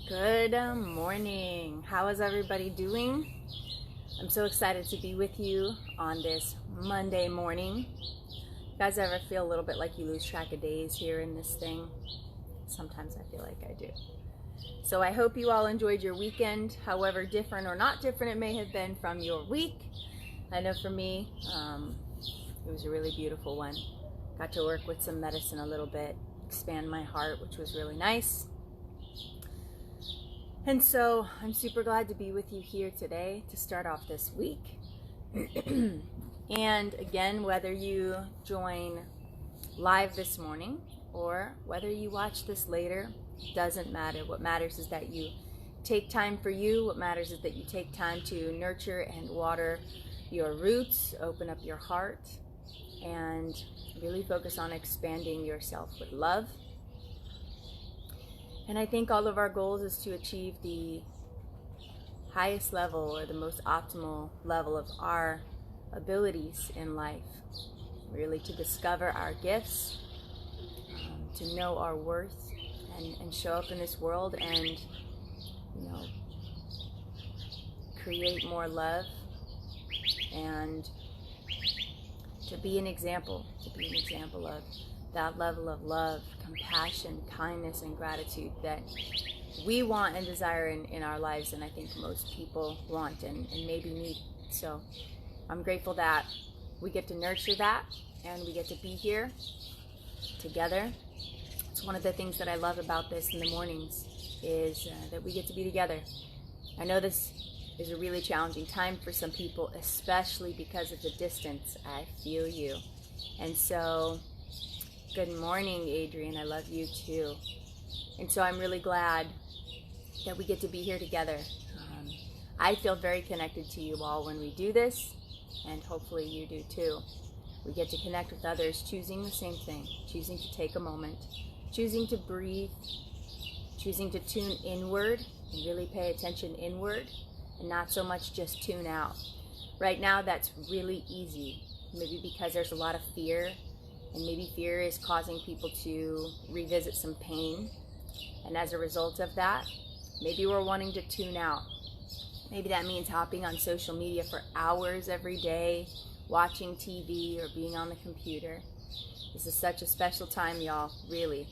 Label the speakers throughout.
Speaker 1: Good morning. How is everybody doing? I'm so excited to be with you on this Monday morning. You guys ever feel a little bit like you lose track of days here in this thing? Sometimes I feel like I do. So I hope you all enjoyed your weekend, however different or not different it may have been from your week. I know for me, it was a really beautiful one. Got to work with some medicine a little bit, expand my heart, which was really nice. And so I'm super glad to be with you here today to start off this week. And again, whether you join live this morning or whether you watch this later, doesn't matter. What matters is that you take time for you. What matters is that you take time to nurture and water your roots, open up your heart, and really focus on expanding yourself with love. And I think all of our goals is to achieve the highest level or the most optimal level of our abilities in life. Really to discover our gifts, to know our worth, and show up in this world and, create more love and to be an example of that level of love, compassion, kindness, and gratitude that we want and desire in our lives, and I think most people want and maybe need. So I'm grateful that we get to nurture that and we get to be here together. It's one of the things that I love about this in the mornings is that we get to be together. I know this is a really challenging time for some people, especially because of the distance. I feel you. And so good morning, Adrian. I love you too. And so I'm really glad that we get to be here together. I feel very connected to you all when we do this, and hopefully you do too. We get to connect with others, choosing the same thing, choosing to take a moment, choosing to breathe, choosing to tune inward and really pay attention inward and not so much just tune out. Right now, that's really easy, maybe because there's a lot of fear. And maybe fear is causing people to revisit some pain. And as a result of that, maybe we're wanting to tune out. Maybe that means hopping on social media for hours every day, watching TV or being on the computer. This is such a special time, y'all, really.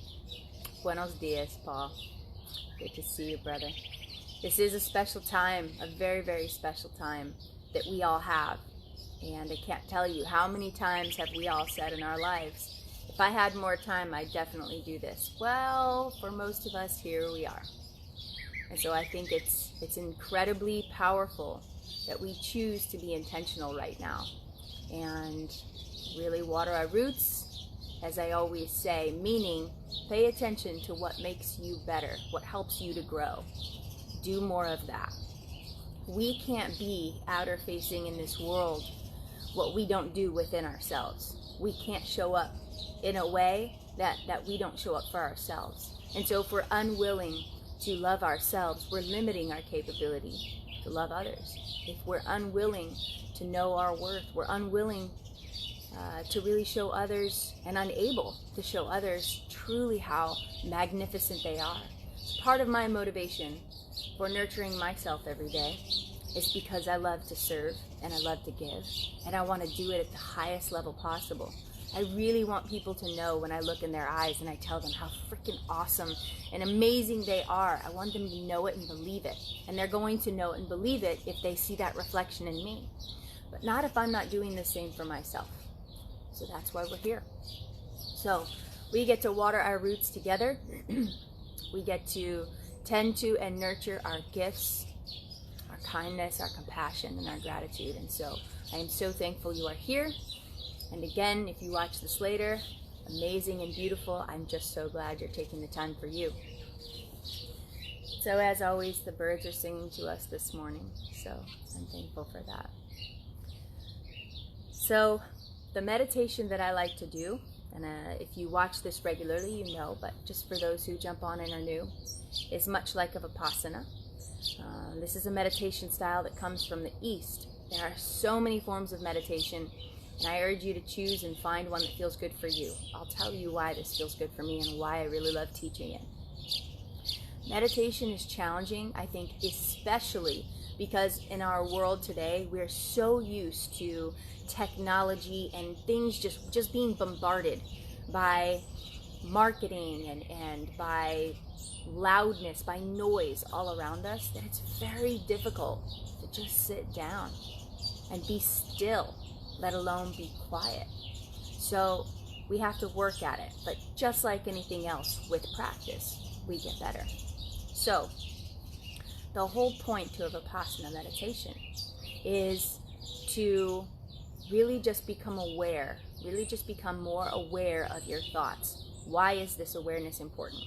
Speaker 1: Buenos dias, Paul. Good to see you, brother. This is a special time, a very, very special time that we all have. And I can't tell you how many times have we all said in our lives, if I had more time, I'd definitely do this. Well, for most of us, here we are. And so I think it's incredibly powerful that we choose to be intentional right now and really water our roots, as I always say, meaning pay attention to what makes you better, what helps you to grow. Do more of that. We can't be outer facing in this world what we don't do within ourselves. We can't show up in a way that we don't show up for ourselves. And so if we're unwilling to love ourselves, we're limiting our capability to love others. If we're unwilling to know our worth, we're unwilling to really show others and unable to show others truly how magnificent they are. Part of my motivation for nurturing myself every day is because I love to serve and I love to give, and I want to do it at the highest level possible. I really want people to know when I look in their eyes and I tell them how freaking awesome and amazing they are. I want them to know it and believe it, and they're going to know it and believe it if they see that reflection in me, but not if I'm not doing the same for myself. So that's why we're here. So we get to water our roots together. We get to tend to and nurture our gifts, our kindness, our compassion, and our gratitude. And so I am so thankful you are here. And again, if you watch this later, amazing and beautiful. I'm just so glad you're taking the time for you. So as always, the birds are singing to us this morning. So I'm thankful for that. So the meditation that I like to do, and if you watch this regularly, you know, but just for those who jump on and are new, is much like a Vipassana. This is a meditation style that comes from the East. There are so many forms of meditation, and I urge you to choose and find one that feels good for you. I'll tell you why this feels good for me and why I really love teaching it. Meditation is challenging, I think, especially because in our world today, we're so used to technology and things just being bombarded by marketing and by loudness, by noise all around us, that it's very difficult to just sit down and be still, let alone be quiet. So we have to work at it, but just like anything else, with practice, we get better. So the whole point of Vipassana meditation is to really just become aware, really just become more aware of your thoughts. Why is this awareness important?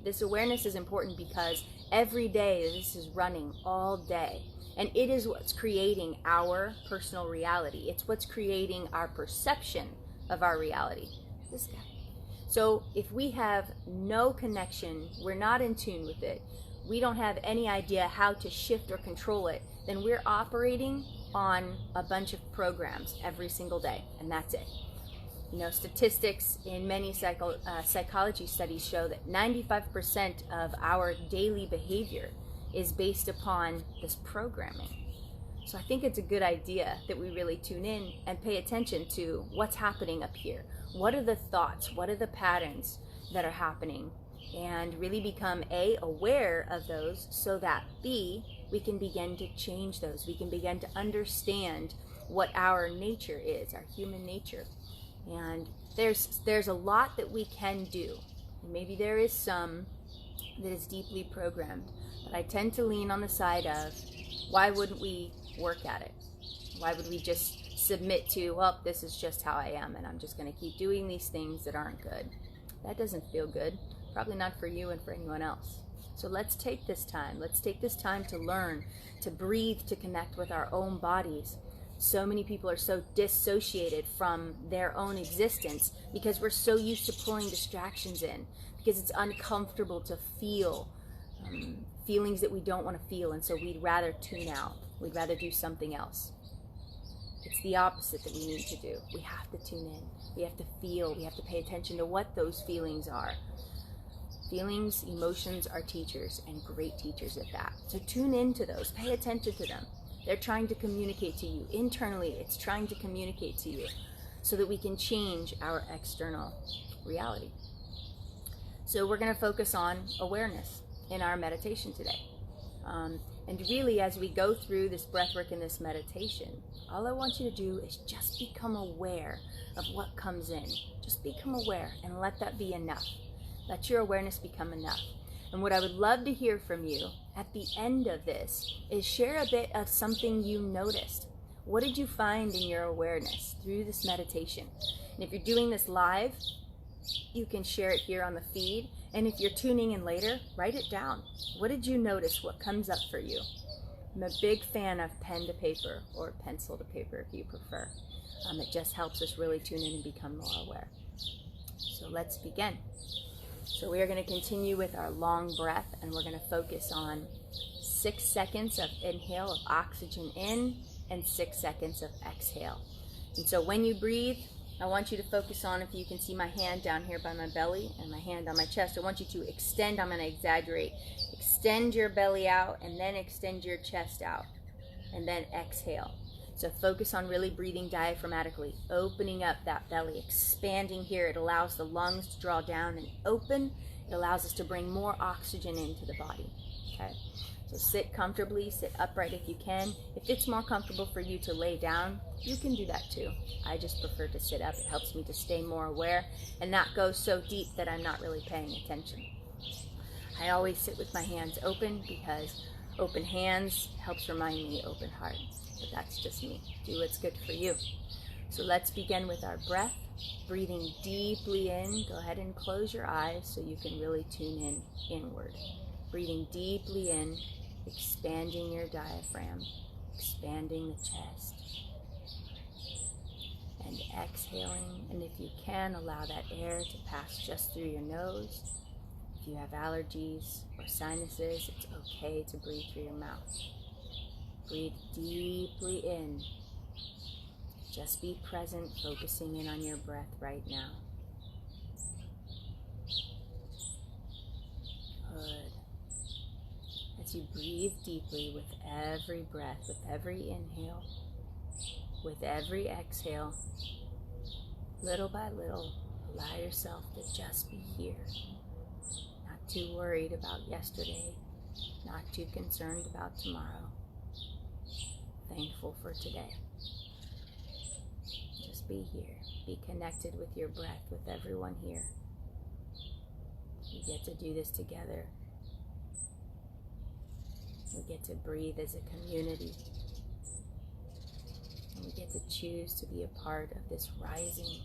Speaker 1: This awareness is important because every day this is running all day, and it is what's creating our personal reality. It's what's creating our perception of our reality. This guy. So if we have no connection, we're not in tune with it, we don't have any idea how to shift or control it, then we're operating on a bunch of programs every single day, and that's it. You know, statistics in many psychology studies show that 95% of our daily behavior is based upon this programming. So I think it's a good idea that we really tune in and pay attention to what's happening up here. What are the thoughts? What are the patterns that are happening? And really become A, aware of those, so that B, we can begin to change those. We can begin to understand what our nature is, our human nature. And there's a lot that we can do. And maybe there is some that is deeply programmed. But I tend to lean on the side of, why wouldn't we work at it? Why would we just submit to, well, this is just how I am, and I'm just going to keep doing these things that aren't good? That doesn't feel good. Probably not for you and for anyone else. So let's take this time. Let's take this time to learn, to breathe, to connect with our own bodies. So many people are so dissociated from their own existence because we're so used to pulling distractions in, because it's uncomfortable to feel feelings that we don't want to feel, and so we'd rather tune out. We'd rather do something else. It's the opposite that we need to do. We have to tune in. We have to feel. We have to pay attention to what those feelings are. Feelings, emotions are teachers, and great teachers at that. So tune into those. Pay attention to them. They're trying to communicate to you. Internally, it's trying to communicate to you so that we can change our external reality. So we're going to focus on awareness in our meditation today. And really, as we go through this breathwork and this meditation, all I want you to do is just become aware of what comes in. Just become aware and let that be enough. Let your awareness become enough. And what I would love to hear from you at the end of this is share a bit of something you noticed. What did you find in your awareness through this meditation? And if you're doing this live, you can share it here on the feed. And if you're tuning in later, write it down. What did you notice? What comes up for you? I'm a big fan of pen to paper, or pencil to paper if you prefer. It just helps us really tune in and become more aware. So let's begin. So we are going to continue with our long breath, and we're going to focus on 6 seconds of inhale of oxygen in and 6 seconds of exhale. And so when you breathe, I want you to focus on, if you can see my hand down here by my belly and my hand on my chest, I want you to extend. I'm going to exaggerate. Extend your belly out and then extend your chest out and then exhale. So focus on really breathing diaphragmatically, opening up that belly, expanding here. It allows the lungs to draw down and open. It allows us to bring more oxygen into the body. Okay. So sit comfortably, sit upright if you can. If it's more comfortable for you to lay down, you can do that too. I just prefer to sit up. It helps me to stay more aware and not go so deep that I'm not really paying attention. I always sit with my hands open because open hands helps remind me open heart. But that's just me. Do what's good for you. So let's begin with our breath. Breathing deeply in. Go ahead and close your eyes so you can really tune in inward. Breathing deeply in, expanding your diaphragm, expanding the chest. And exhaling, and if you can, allow that air to pass just through your nose. If you have allergies or sinuses, it's okay to breathe through your mouth. Breathe deeply in. Just be present, focusing in on your breath right now. Good. As you breathe deeply with every breath, with every inhale, with every exhale, little by little, allow yourself to just be here. Not too worried about yesterday, not too concerned about tomorrow. Thankful for today. Just be here. Be connected with your breath, with everyone here. We get to do this together. We get to breathe as a community. And we get to choose to be a part of this rising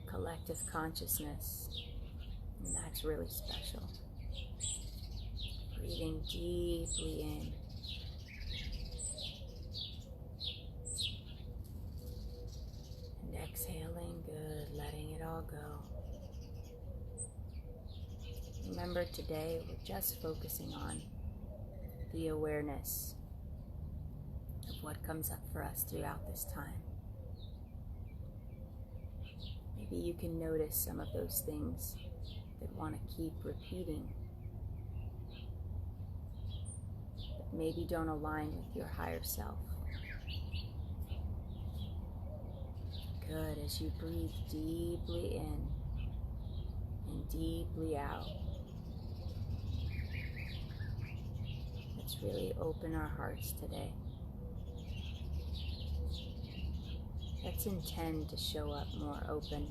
Speaker 1: collective consciousness. And that's really special. Breathing deeply in. And exhaling, good, letting it all go. Remember, today we're just focusing on the awareness of what comes up for us throughout this time. Maybe you can notice some of those things that want to keep repeating, but maybe don't align with your higher self. Good, as you breathe deeply in and deeply out. Let's really open our hearts today. Let's intend to show up more open.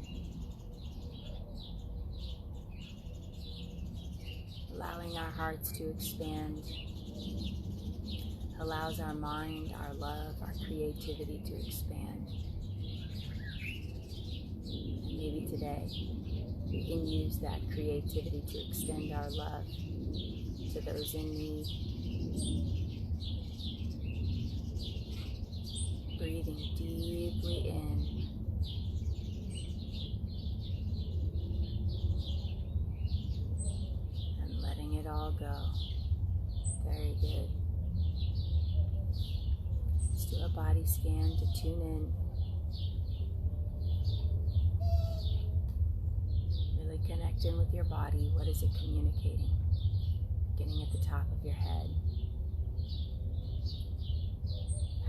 Speaker 1: Allowing our hearts to expand allows our mind, our love, our creativity to expand. And maybe today we can use that creativity to extend our love to those in need. Breathing deeply in. And letting it all go. Very good. Let's do a body scan to tune in. Really connect in with your body. What is it communicating? Beginning at the top of your head.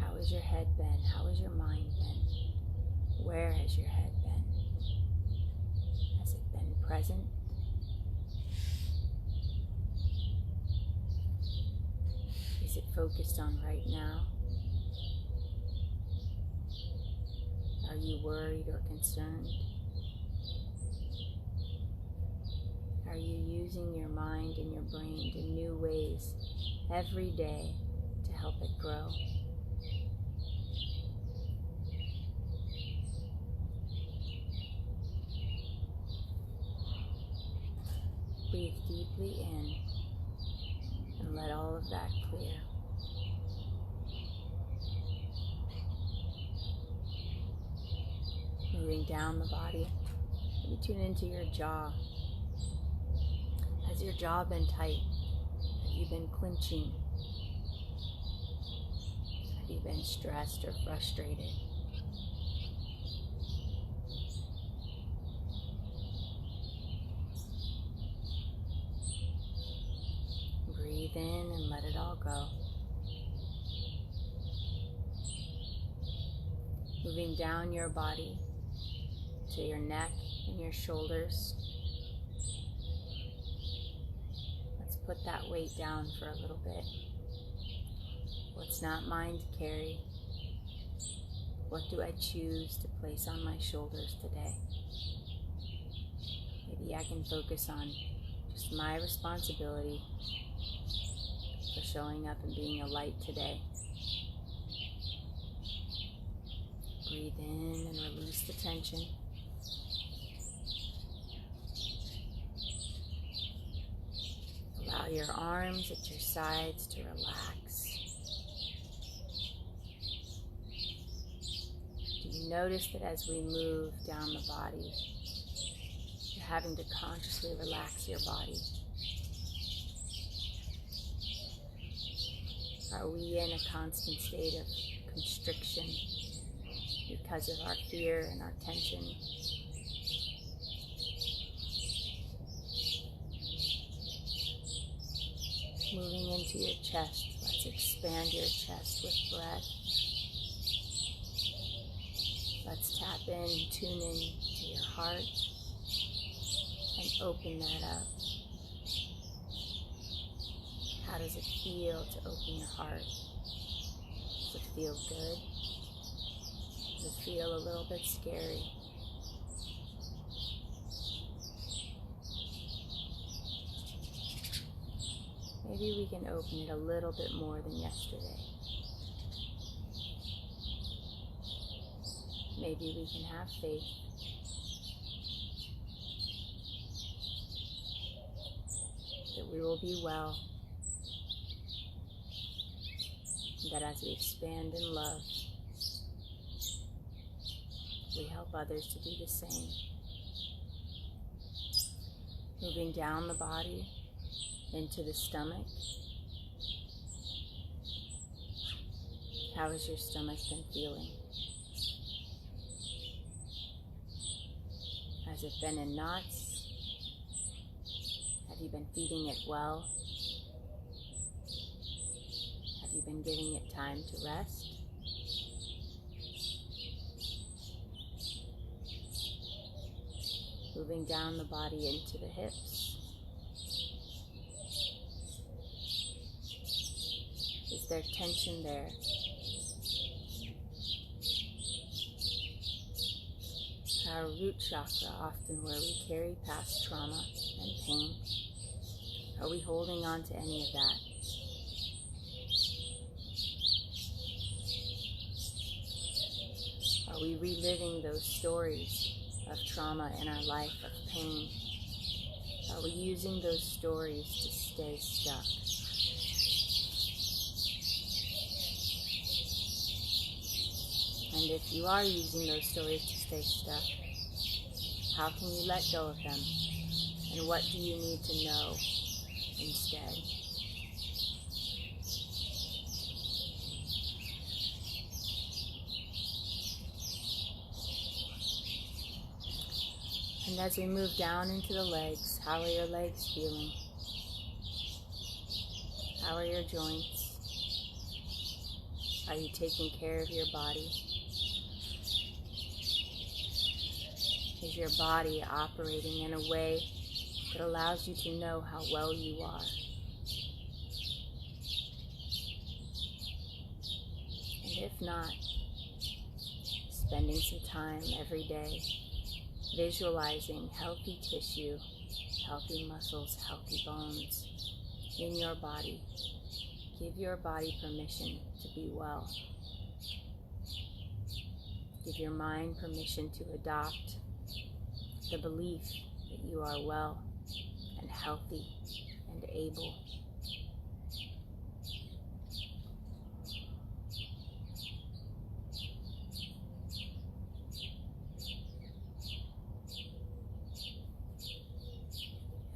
Speaker 1: How has your head been? How has your mind been? Where has your head been? Has it been present? Is it focused on right now? Are you worried or concerned? Are you using your mind and your brain in new ways every day to help it grow? Breathe deeply in and let all of that clear. Moving down the body, maybe tune into your jaw. Has your jaw been tight? Have you been clenching? Have you been stressed or frustrated? Breathe in and let it all go. Moving down your body to your neck and your shoulders. Let's put that weight down for a little bit. What's not mine to carry? What do I choose to place on my shoulders today? Maybe I can focus on just my responsibility for showing up and being a light today. Breathe in and release the tension. Allow your arms at your sides to relax. Do you notice that as we move down the body, you're having to consciously relax your body? Are we in a constant state of constriction because of our fear and our tension? into your chest. Let's expand your chest with breath. Let's tap in, tune in to your heart, and open that up. How does it feel to open your heart? Does it feel good? Does it feel a little bit scary? Maybe we can open it a little bit more than yesterday. Maybe we can have faith. That we will be well. And that as we expand in love, we help others to do the same. Moving down the body, into the stomach. How has your stomach been feeling? Has it been in knots? Have you been feeding it well? Have you been giving it time to rest? Moving down the body into the hips. Is there tension there? Our root chakra, often where we carry past trauma and pain. Are we holding on to any of that? Are we reliving those stories of trauma in our life, of pain? Are we using those stories to stay stuck? And if you are using those stories to stay stuck, how can you let go of them? And what do you need to know instead? And as we move down into the legs, how are your legs feeling? How are your joints? Are you taking care of your body? Is your body operating in a way that allows you to know how well you are? And if not, spending some time every day visualizing healthy tissue, healthy muscles, healthy bones in your body. Give your body permission to be well. Give your mind permission to adopt the belief that you are well and healthy and able.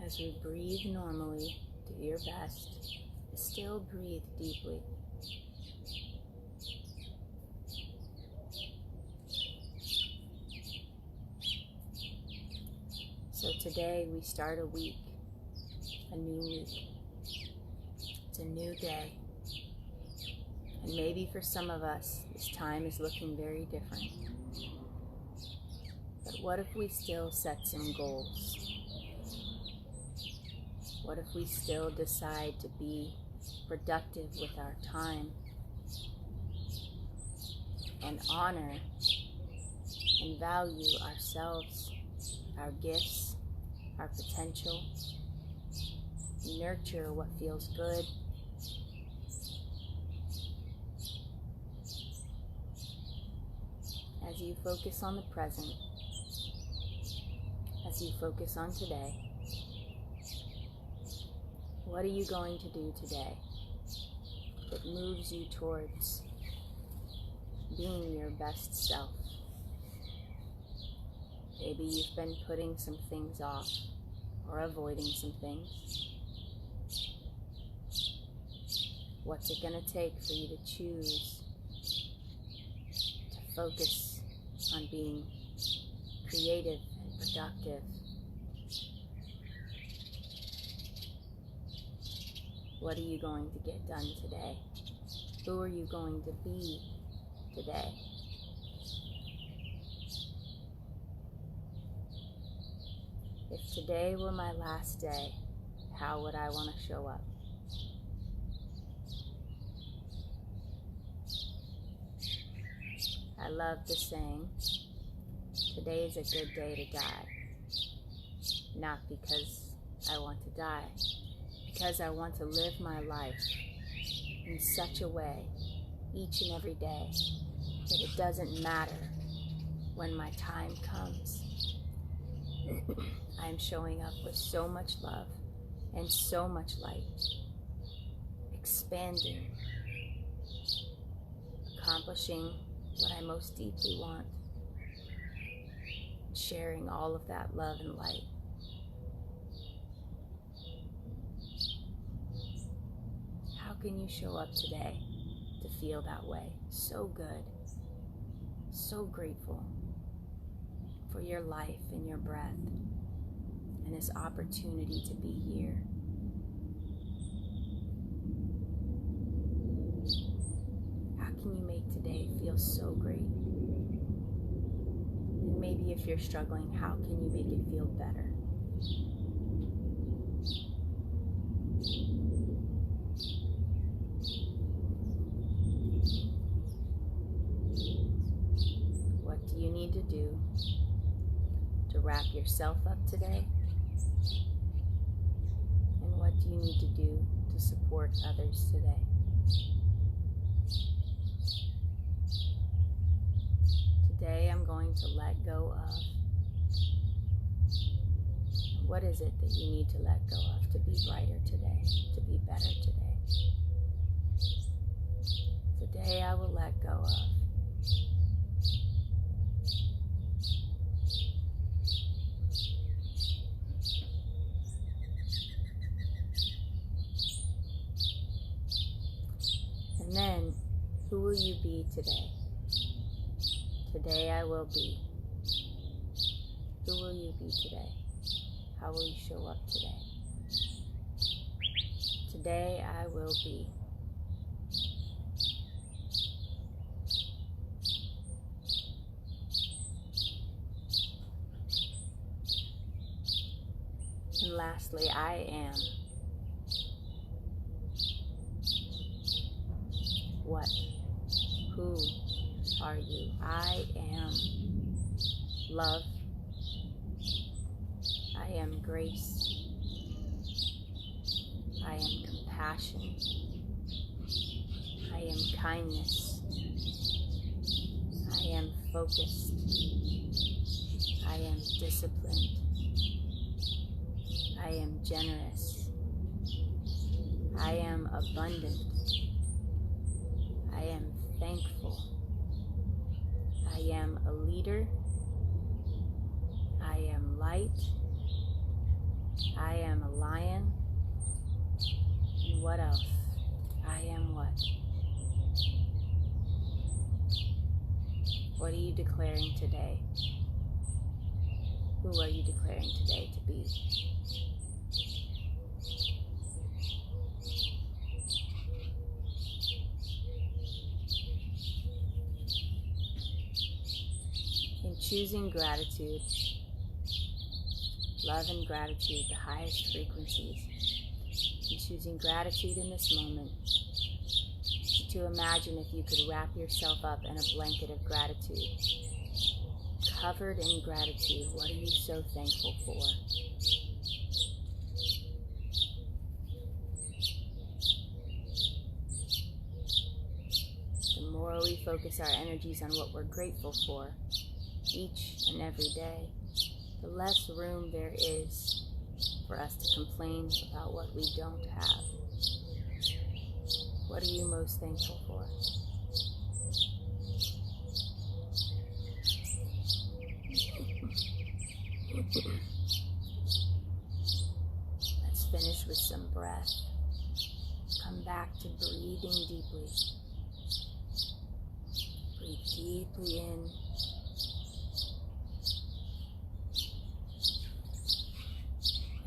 Speaker 1: As we breathe normally, do your best to still breathe deeply. So today we start a week, a new week. It's a new day. And maybe for some of us, this time is looking very different. But what if we still set some goals? What if we still decide to be productive with our time and honor and value ourselves, our gifts, our potential, nurture what feels good, as you focus on the present, as you focus on today? What are you going to do today that moves you towards being your best self? Maybe you've been putting some things off or avoiding some things. What's it going to take for you to choose to focus on being creative and productive? What are you going to get done today? Who are you going to be today? If today were my last day, how would I want to show up? I love the saying, today is a good day to die. Not because I want to die, because I want to live my life in such a way, each and every day, that it doesn't matter when my time comes. I'm showing up with so much love and so much light, expanding, accomplishing what I most deeply want, and sharing all of that love and light. How can you show up today to feel that way? So good, so grateful for your life and your breath and this opportunity to be here. How can you make today feel so great? And maybe if you're struggling, how can you make it feel better? What do you need to do to wrap yourself up today? And what do you need to do to support others today? Today I'm going to let go of. What is it that you need to let go of to be brighter today, to be better today? Today I will let go of. And then, who will you be today? Today I will be. Who will you be today? How will you show up today? Today I will be. And lastly, I am. What? Who are you? I am love. I am grace. I am compassion. I am kindness. I am focused. I am disciplined. I am generous. I am abundant. I am thankful. I am a leader. I am light. I am a lion. And what else? I am what? What are you declaring today? Who are you declaring today to be? In choosing gratitude, love and gratitude, the highest frequencies, in choosing gratitude in this moment, to imagine if you could wrap yourself up in a blanket of gratitude, covered in gratitude. What are you so thankful for? The more we focus our energies on what we're grateful for each and every day, the less room there is for us to complain about what we don't have. What are you most thankful for? Let's finish with some breath. Come back to breathing deeply. Breathe deeply in.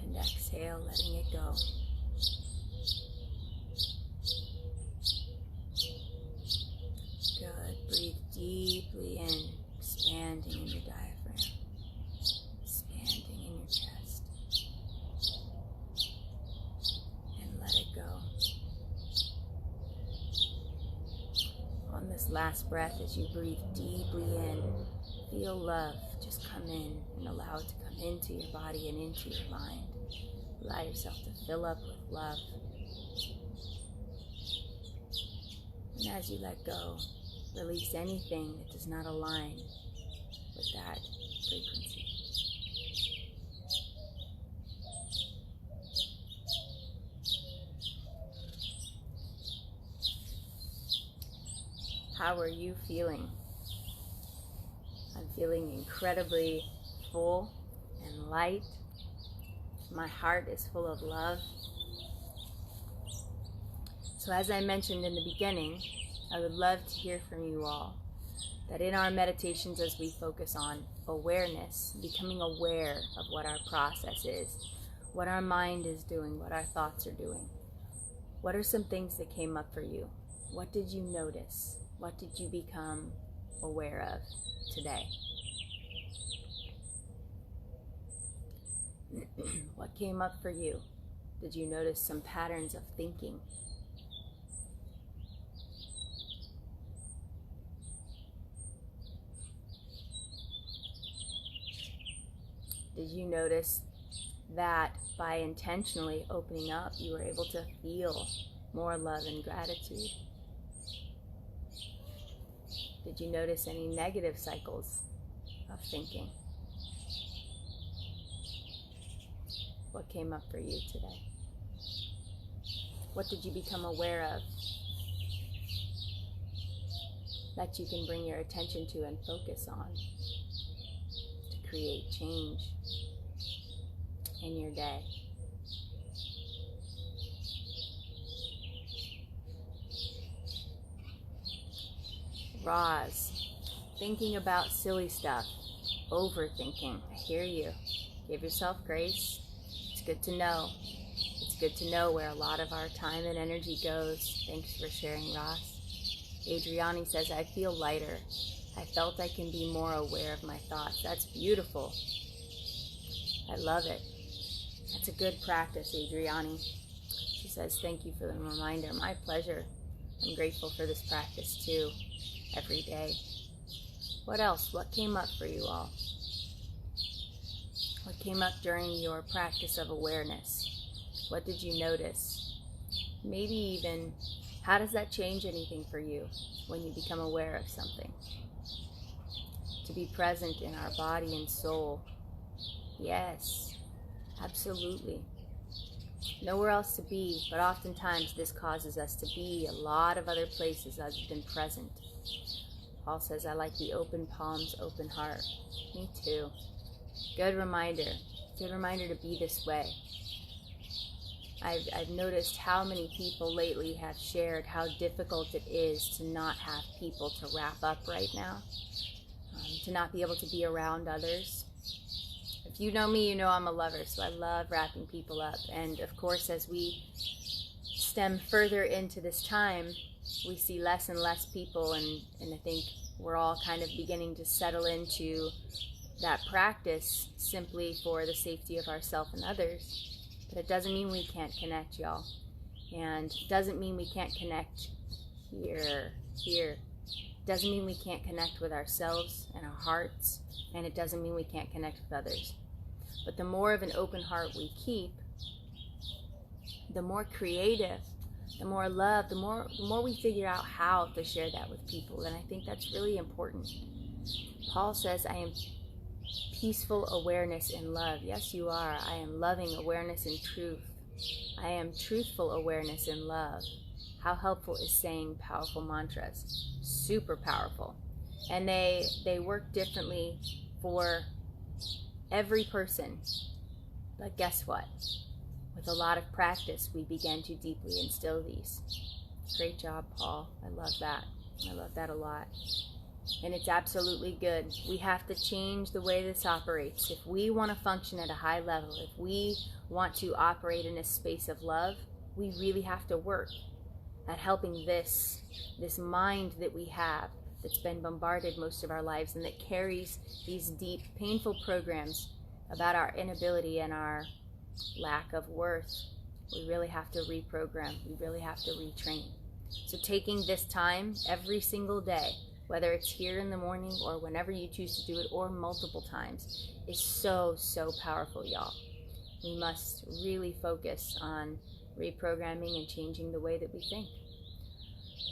Speaker 1: And exhale, letting it go. last breath, as you breathe deeply in, feel love just come in and allow it to come into your body and into your mind. Allow yourself to fill up with love. And as you let go, release anything that does not align with that frequency. How are you feeling? I'm feeling incredibly full and light. My heart is full of love. So as I mentioned in the beginning, I would love to hear from you all that in our meditations, as we focus on awareness, becoming aware of what our process is, what our mind is doing, what our thoughts are doing, what are some things that came up for you? What did you notice? What did you become aware of today? What came up for you? Did you notice some patterns of thinking? Did you notice that by intentionally opening up, you were able to feel more love and gratitude? Did you notice any negative cycles of thinking? What came up for you today? What did you become aware of that you can bring your attention to and focus on to create change in your day? Roz, thinking about silly stuff, overthinking. I hear you. Give yourself grace. It's good to know. It's good to know where a lot of our time and energy goes. Thanks for sharing, Ross. Adriani says, I feel lighter. I felt I can be more aware of my thoughts. That's beautiful. I love it. That's a good practice, Adriani. She says, thank you for the reminder. My pleasure. I'm grateful for this practice too. Every day. What else? What came up for you all? What came up during your practice of awareness? What did you notice? Maybe even, how does that change anything for you when you become aware of something? To be present in our body and soul. Yes, absolutely. Nowhere else to be, but oftentimes this causes us to be a lot of other places other than present. Paul says, I like the open palms, open heart. Me too. Good reminder. Good reminder to be this way. I've noticed how many people lately have shared how difficult it is to not have people to wrap up right now, to not be able to be around others. If you know me, you know I'm a lover, so I love wrapping people up. And of course, as we stem further into this time, we see less and less people, and I think we're all kind of beginning to settle into that practice simply for the safety of ourselves and others. But it doesn't mean we can't connect, y'all. And it doesn't mean we can't connect here. It doesn't mean we can't connect with ourselves and our hearts, and it doesn't mean we can't connect with others. But the more of an open heart we keep, the more creative, the more love, the more we figure out how to share that with people. And I think that's really important. Paul says, I am peaceful awareness in love. Yes, you are. I am loving awareness in truth. I am truthful awareness in love. How helpful is saying powerful mantras? Super powerful. And they work differently for every person. But guess what? With a lot of practice, we begin to deeply instill these. Great job, Paul. I love that. I love that a lot. And it's absolutely good. We have to change the way this operates. If we want to function at a high level, if we want to operate in a space of love, we really have to work at helping this mind that we have that's been bombarded most of our lives and that carries these deep, painful programs about our inability and our lack of worth. We really have to reprogram. We really have to retrain. So taking this time every single day, whether it's here in the morning or whenever you choose to do it, or multiple times, is so, so powerful, y'all. We must really focus on reprogramming and changing the way that we think.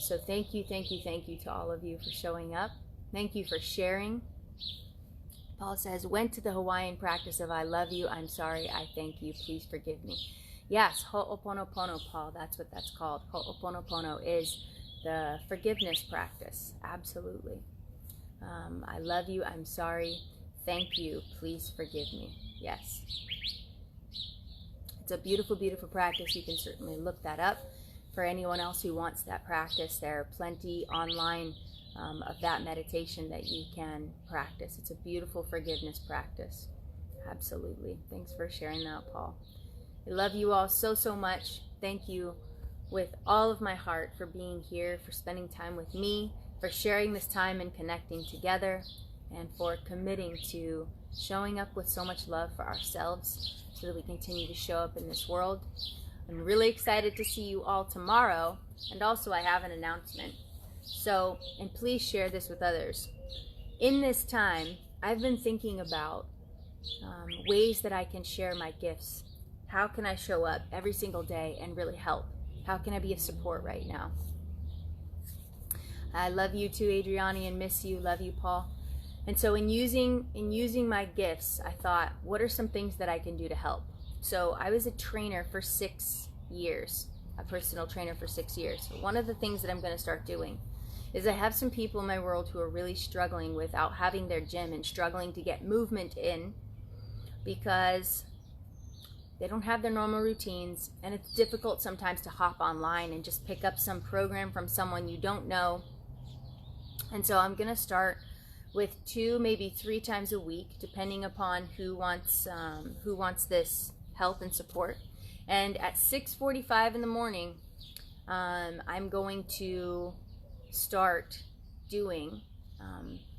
Speaker 1: So thank you to all of you for showing up. Thank you for sharing. Paul says, went to the Hawaiian practice of I love you, I'm sorry, I thank you, please forgive me. Yes, ho'oponopono, Paul, that's what that's called. Ho'oponopono is the forgiveness practice, absolutely. I love you, I'm sorry, thank you, please forgive me. Yes. It's a beautiful, beautiful practice. You can certainly look that up. For anyone else who wants that practice, there are plenty online of that meditation that you can practice. It's a beautiful forgiveness practice. Absolutely. Thanks for sharing that, Paul. I love you all so, so much. Thank you with all of my heart for being here, for spending time with me, for sharing this time and connecting together, and for committing to showing up with so much love for ourselves so that we continue to show up in this world. I'm really excited to see you all tomorrow, and also I have an announcement. So, and please share this with others. In this time, I've been thinking about ways that I can share my gifts. How can I show up every single day and really help? How can I be of support right now? I love you too, Adriani, and miss you. Love you, Paul. And so in using my gifts, I thought, what are some things that I can do to help? So I was a trainer for 6 years, a personal trainer for 6 years. So one of the things that I'm going to start doing is I have some people in my world who are really struggling without having their gym and struggling to get movement in because they don't have their normal routines, and it's difficult sometimes to hop online and just pick up some program from someone you don't know. And so I'm going to start with 2, maybe 3 times a week, depending upon who wants this help and support. And at 6:45 in the morning, I'm going to start doing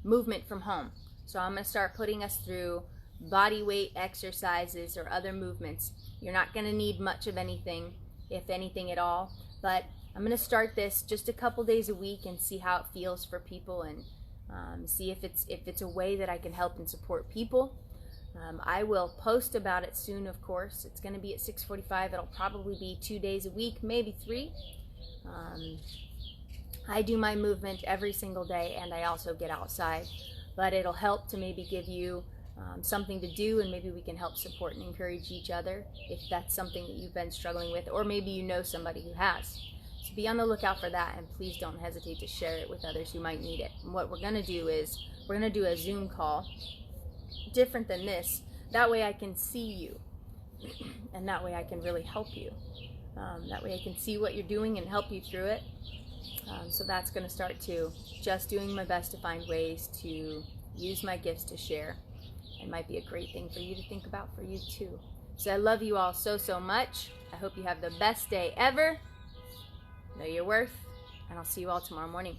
Speaker 1: movement from home. So I'm going to start putting us through body weight exercises or other movements. You're not going to need much of anything, if anything at all, but I'm going to start this just a couple days a week and see how it feels for people, and see if it's a way that I can help and support people. I will post about it soon, of course. It's going to be at 6:45. It'll probably be 2 days a week, maybe 3. I do my movement every single day, and I also get outside, but it'll help to maybe give you something to do, and maybe we can help support and encourage each other if that's something that you've been struggling with, or maybe you know somebody who has. So be on the lookout for that, and please don't hesitate to share it with others who might need it. And what we're going to do is we're going to do a Zoom call different than this. That way I can see you, and that way I can really help you. That way I can see what you're doing and help you through it. So that's going to start too. Just doing my best to find ways to use my gifts to share. It might be a great thing for you to think about for you too. So I love you all so, so much. I hope you have the best day ever. Know your worth, and I'll see you all tomorrow morning.